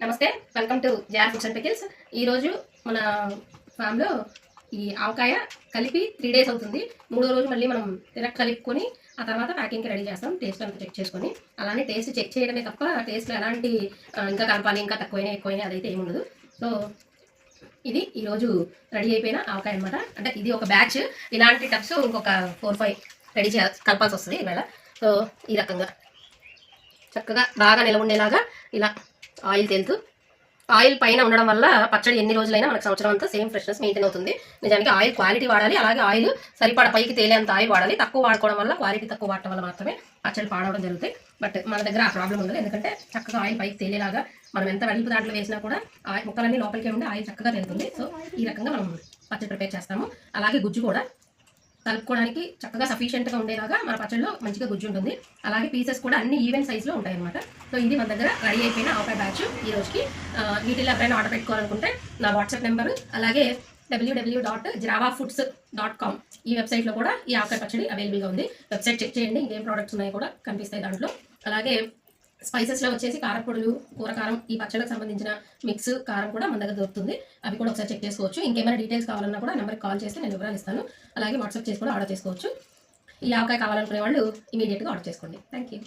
నమస్తే, welcome to Jar Foods and Pickles. ఈరోజు మన ఫామ్లో ఈ ఆవకాయ కలిపి 3 days అవుతుంది. 3వ రోజు మళ్ళీ మనం కలుపుకొని ఆ తర్వాత ప్యాకింగ్కి రెడీ చేస్తాం. టేస్ట్ అంతా చెక్ చేసుకొని, అలానే టేస్ట్ చెక్ చేయడమే తప్ప టేస్ట్లో ఎలాంటి ఇంకా కలపాలి ఇంకా తక్కువైనా ఎక్కువైనా అదైతే ఏమి ఉండదు. సో ఇది ఈరోజు రెడీ అయిపోయిన ఆవకాయ అనమాట. అంటే ఇది ఒక బ్యాచ్. ఇలాంటి టబ్స్ ఇంకొక 4-5 రెడీ కలపాల్సి వస్తుంది ఈవేళ. సో ఈ రకంగా చక్కగా బాగా నిలవ ఉండేలాగా ఇలా ఆయిల్ తేలుతూ, ఆయిల్ పైన ఉండడం వల్ల పచ్చడి ఎన్ని రోజులైనా మనకు సంవత్సరం అంతా సేమ్ ఫ్రెష్నెస్ మెయింటైన్ అవుతుంది. నిజానికి ఆయిల్ క్వాలిటీ వాడాలి, అలాగే ఆయిల్ సరిపడా పైకి తేలేంత ఆయిల్ వాడాలి. తక్కువ వాడుకోవడం వల్ల, క్వాలిటీ తక్కువ వాడటం వల్ల మాత్రమే పచ్చడి పాడవడం జరుగుతాయి. బట్ మన దగ్గర ఆ ప్రాబ్లం ఉండదు, ఎందుకంటే చక్కగా ఆయిల్ పైకి తేలేలాగా మనం ఎంత వెడల్పు దాంట్లో వేసినా కూడా ముక్కలన్నీ లోపలికే ఉండి ఆయిల్ చక్కగా తేలుతుంది. సో ఈ రకంగా మనం పచ్చడి ప్రిపేర్ చేస్తాము. అలాగే గుజ్జు కూడా కలుపుకోవడానికి చక్కగా సఫిషియెంట్గా ఉండేలాగా మన పచ్చడిలో మంచిగా గుజ్జు ఉంటుంది. అలాగే పీసెస్ కూడా అన్ని ఈవెన్ సైజ్లో ఉంటాయి అనమాట. సో ఇది మన దగ్గర రెడీ అయిపోయిన ఆవకాయ బ్యాచ్ ఈ రోజుకి. వీటిలో ఎవరైనా ఆర్డర్ పెట్టుకోవాలనుకుంటే నా వాట్సాప్ నెంబరు, అలాగే www.jiravafoods.com ఈ వెబ్సైట్లో కూడా ఈ ఆవకాయ పచ్చడి అవైలబుల్గా ఉంది. వెబ్సైట్ చెక్ చేయండి, ఇంకేం ప్రోడక్ట్స్ ఉన్నాయో కూడా కనిపిస్తాయి దాంట్లో. అలాగే స్పైసెస్లో వచ్చేసి కారపొడులు, కూరకారం, ఈ పచ్చడికి సంబంధించిన మిక్స్ కారం కూడా మన దగ్గర దొరుకుతుంది. అవి కూడా ఒకసారి చెక్ చేసుకోవచ్చు. ఇంకేమైనా డీటెయిల్స్ కావాలన్నా కూడా నెంబర్కి కాల్ చేస్తే నేను వివరాలు ఇస్తాను. అలాగే వాట్సాప్ చేసి కూడా ఆర్డర్ చేసుకోవచ్చు. ఈ ఆవకాయ కావాలనుకునే వాళ్ళు ఇమీడియట్గా ఆర్డర్ చేసుకోండి. Thank you.